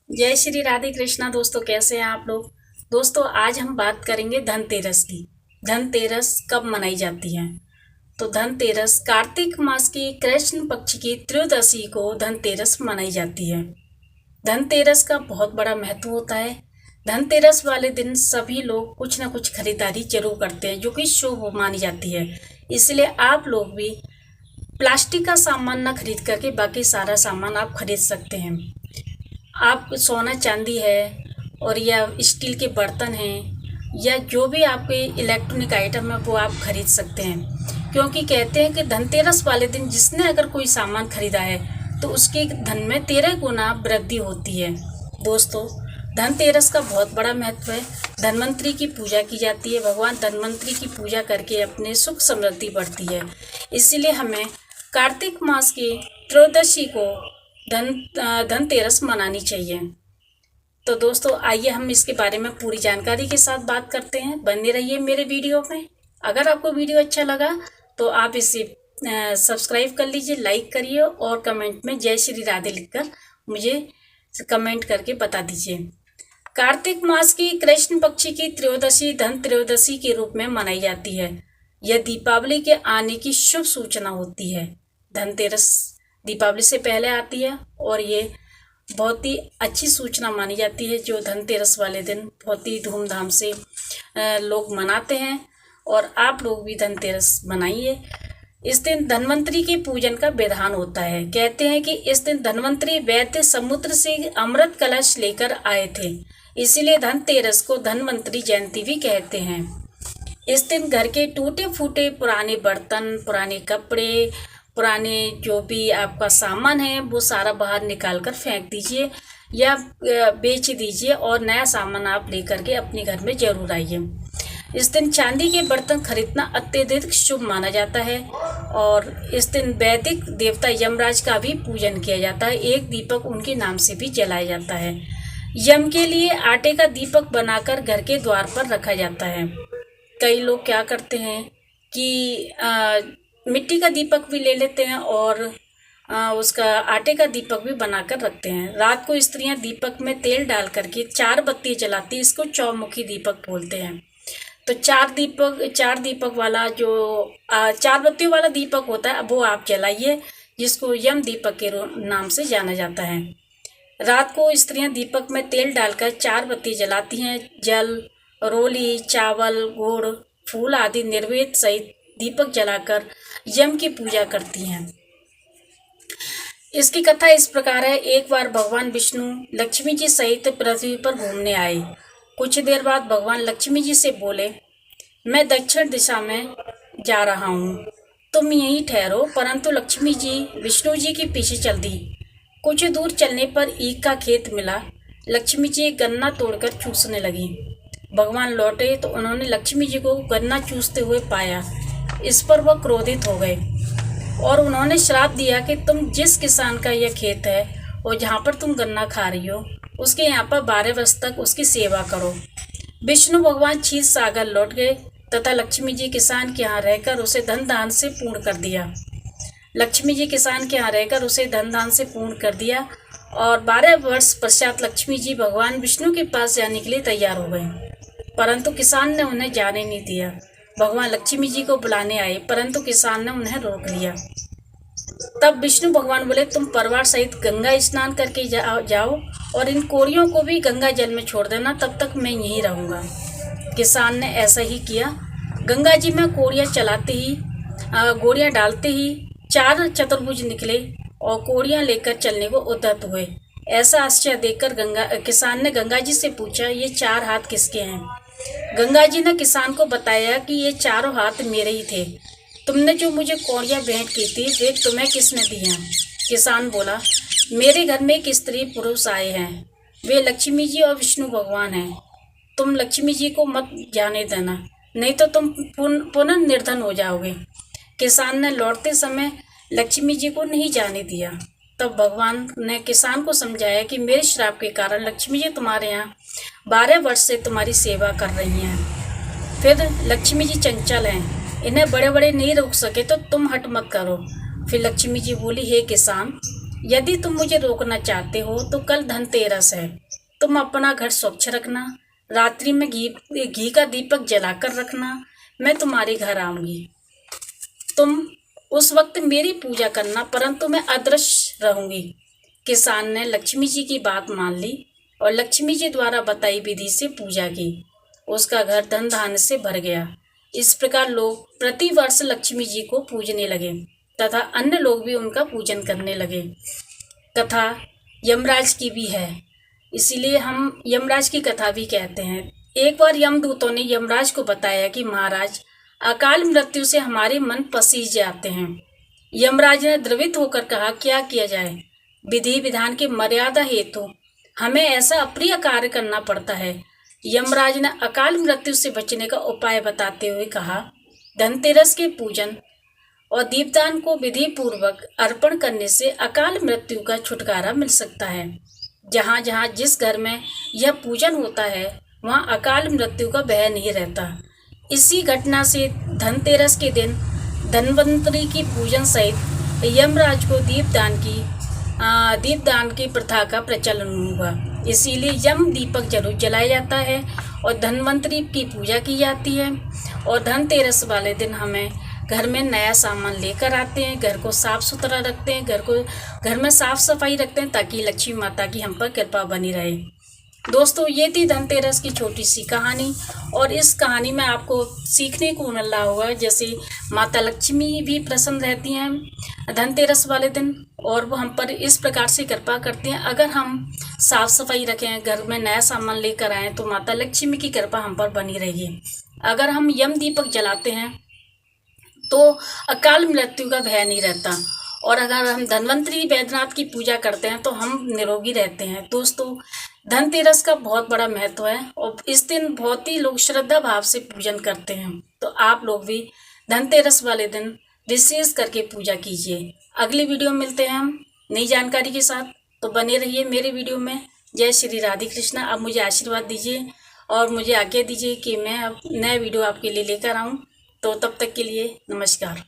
जय श्री राधे कृष्णा। दोस्तों, कैसे हैं आप लोग। दोस्तों, आज हम बात करेंगे धनतेरस की। धनतेरस कब मनाई जाती है। तो धनतेरस कार्तिक मास की कृष्ण पक्ष की त्रयोदशी को धनतेरस मनाई जाती है। धनतेरस का बहुत बड़ा महत्व होता है। धनतेरस वाले दिन सभी लोग कुछ ना कुछ खरीदारी जरूर करते हैं, जो कि शुभ मानी जाती है। इसलिए आप लोग भी प्लास्टिक का सामान ना खरीद करके बाकी सारा सामान आप खरीद सकते हैं। आप सोना चांदी है और या स्टील के बर्तन हैं या जो भी आपके इलेक्ट्रॉनिक आइटम है वो आप खरीद सकते हैं, क्योंकि कहते हैं कि धनतेरस वाले दिन जिसने अगर कोई सामान खरीदा है तो उसके धन में 13 गुना वृद्धि होती है। दोस्तों, धनतेरस का बहुत बड़ा महत्व है। धन्वंतरी की पूजा की जाती है। भगवान धन्वंतरी की पूजा करके अपने सुख समृद्धि बढ़ती है। इसीलिए हमें कार्तिक मास की त्रयोदशी को धनतेरस मनानी चाहिए। तो दोस्तों, आइए हम इसके बारे में पूरी जानकारी के साथ बात करते हैं। बने रहिए मेरे वीडियो में। अगर आपको वीडियो अच्छा लगा तो आप इसे सब्सक्राइब कर लीजिए, लाइक करिए और कमेंट में जय श्री राधे लिखकर मुझे कमेंट करके बता दीजिए। कार्तिक मास की कृष्ण पक्ष की त्रयोदशी धन त्रयोदशी के रूप में मनाई जाती है। यह दीपावली के आने की शुभ सूचना होती है। धनतेरस दीपावली से पहले आती है और ये बहुत ही अच्छी सूचना मानी जाती है, जो धनतेरस वाले दिन बहुत ही धूमधाम से लोग मनाते हैं। और आप लोग भी धनतेरस मनाइए। इस दिन धन्वंतरी के पूजन का विधान होता है। कहते हैं कि इस दिन धन्वंतरी वैद्य समुद्र से अमृत कलश लेकर आए थे, इसीलिए धनतेरस को धन्वंतरी जयंती भी कहते हैं। इस दिन घर के टूटे फूटे पुराने बर्तन, पुराने कपड़े, पुराने जो भी आपका सामान है वो सारा बाहर निकाल कर फेंक दीजिए या बेच दीजिए और नया सामान आप लेकर के अपने घर में जरूर आइए। इस दिन चांदी के बर्तन खरीदना अत्यधिक शुभ माना जाता है और इस दिन वैदिक देवता यमराज का भी पूजन किया जाता है। एक दीपक उनके नाम से भी जलाया जाता है। यम के लिए आटे का दीपक बनाकर घर के द्वार पर रखा जाता है। कई लोग क्या करते हैं कि मिट्टी का दीपक भी ले लेते हैं और उसका आटे का दीपक भी बनाकर रखते हैं। रात को स्त्रियां दीपक में तेल डाल करके 4 बत्ती जलाती हैं। इसको चौमुखी दीपक बोलते हैं। तो 4 दीपक वाला जो 4 बत्तियों वाला दीपक होता है वो आप जलाइए, जिसको यम दीपक के नाम से जाना जाता है। रात को स्त्रियां दीपक में तेल डालकर 4 बत्ती जलाती हैं। जल, रोली, चावल, गुड़, फूल आदि निर्वेद सहित दीपक जलाकर यम की पूजा करती हैं। इसकी कथा इस प्रकार है। एक बार भगवान विष्णु लक्ष्मी जी सहित पृथ्वी पर घूमने आए। कुछ देर बाद भगवान लक्ष्मी जी से बोले, मैं दक्षिण दिशा में जा रहा हूँ, तुम यहीं ठहरो। परंतु लक्ष्मी जी विष्णु जी के पीछे चल दी। कुछ दूर चलने पर ईख का खेत मिला। लक्ष्मी जी एक गन्ना तोड़कर चूसने लगी। भगवान लौटे तो उन्होंने लक्ष्मी जी को गन्ना चूसते हुए पाया। इस पर वह क्रोधित हो गए और उन्होंने श्राप दिया कि तुम जिस किसान का यह खेत है और जहाँ पर तुम गन्ना खा रही हो उसके यहाँ पर 12 वर्ष तक उसकी सेवा करो। विष्णु भगवान क्षीर सागर लौट गए तथा लक्ष्मी जी किसान के यहाँ रहकर उसे धन दान से पूर्ण कर दिया। लक्ष्मी जी किसान के यहाँ रहकर उसे धन दान से पूर्ण कर दिया और 12 वर्ष पश्चात लक्ष्मी जी भगवान विष्णु के पास जाने के लिए तैयार हो गए, परंतु किसान ने उन्हें जाने नहीं दिया। भगवान लक्ष्मी जी को बुलाने आए, परंतु किसान ने उन्हें रोक लिया। तब विष्णु भगवान बोले, तुम परिवार सहित गंगा स्नान करके जाओ और इन कोड़ियों को भी गंगा जल में छोड़ देना, तब तक मैं यहीं रहूँगा। किसान ने ऐसा ही किया। गंगा जी में कोड़ियाँ चलाते ही गोड़ियाँ डालते ही 4 चतुर्भुज निकले और कोड़ियाँ लेकर चलने को उद्यत हुए। ऐसा आश्चर्य देखकर किसान ने गंगा जी से पूछा, ये 4 हाथ किसके हैं। गंगा जी ने किसान को बताया कि ये 4 हाथ मेरे ही थे। तुमने जो मुझे कौड़ियाँ भेंट की थी वे तुम्हें किसने दी हैं। किसान बोला, मेरे घर में एक स्त्री पुरुष आए हैं, वे लक्ष्मी जी और विष्णु भगवान हैं। तुम लक्ष्मी जी को मत जाने देना, नहीं तो तुम पुनः निर्धन हो जाओगे। किसान ने लौटते समय लक्ष्मी जी को नहीं जाने दिया। तब भगवान ने किसान को समझाया कि मेरे श्राप के कारण लक्ष्मी जी तुम्हारे यहाँ 12 वर्ष से तुम्हारी सेवा कर रही हैं। फिर लक्ष्मी जी चंचल हैं, इन्हें बड़े बड़े नहीं रोक सके तो तुम हट मत करो। फिर लक्ष्मी जी बोली, हे किसान, यदि तुम मुझे रोकना चाहते हो तो कल धनतेरस है, तुम अपना घर स्वच्छ रखना, रात्रि में घी का दीपक जलाकर रखना, मैं तुम्हारे घर आऊंगी। तुम उस वक्त मेरी पूजा करना, परंतु मैं अदृश्य रहूंगी। किसान ने लक्ष्मी जी की बात मान ली और लक्ष्मी जी द्वारा बताई विधि से पूजा की। उसका घर धन धान्य से भर गया। इस प्रकार लोग प्रतिवर्ष लक्ष्मी जी को पूजने लगे तथा अन्य लोग भी उनका पूजन करने लगे। कथा यमराज की भी है, इसीलिए हम यमराज की कथा भी कहते हैं। एक बार यमदूतों ने यमराज को बताया कि महाराज, अकाल मृत्यु से हमारे मन पसीज जाते हैं। यमराज ने द्रवित होकर कहा, क्या किया जाए? विधि विधान की मर्यादा हेतु हमें ऐसा अप्रिय कार्य करना पड़ता है। यमराज ने अकाल मृत्यु से बचने का उपाय बताते हुए कहा, धनतेरस के पूजन और दीपदान को विधि पूर्वक अर्पण करने से अकाल मृत्यु का छुटकारा मिल सकता है। जहाँ जहाँ जिस घर में यह पूजन होता है वहाँ अकाल मृत्यु का भय नहीं रहता। इसी घटना से धनतेरस के दिन धन्वंतरि की पूजन सहित यमराज को दीपदान की प्रथा का प्रचलन हुआ। इसीलिए यम दीपक जरूर जलाया जाता है और धन्वंतरि की पूजा की जाती है। और धनतेरस वाले दिन हमें घर में नया सामान लेकर आते हैं, घर को साफ सुथरा रखते हैं, घर में साफ सफाई रखते हैं ताकि लक्ष्मी माता की हम पर कृपा बनी रहे। दोस्तों, ये थी धनतेरस की छोटी सी कहानी और इस कहानी में आपको सीखने को मिल रहा होगा जैसे माता लक्ष्मी भी प्रसन्न रहती हैं धनतेरस वाले दिन और वो हम पर इस प्रकार से कृपा करती हैं। अगर हम साफ सफाई रखें, घर में नया सामान लेकर आएँ तो माता लक्ष्मी की कृपा हम पर बनी रहेगी। अगर हम यम दीपक जलाते हैं तो अकाल मृत्यु का भय नहीं रहता और अगर हम धन्वंतरि वैद्यनाथ की पूजा करते हैं तो हम निरोगी रहते हैं। दोस्तों, धनतेरस का बहुत बड़ा महत्व है और इस दिन बहुत ही लोग श्रद्धा भाव से पूजन करते हैं। तो आप लोग भी धनतेरस वाले दिन विशेष करके पूजा कीजिए। अगली वीडियो में मिलते हैं हम नई जानकारी के साथ, तो बने रहिए मेरे वीडियो में। जय श्री राधे कृष्णा। अब मुझे आशीर्वाद दीजिए और मुझे आज्ञा दीजिए कि मैं अब नया वीडियो आपके लिए लेकर आऊँ। तो तब तक के लिए नमस्कार।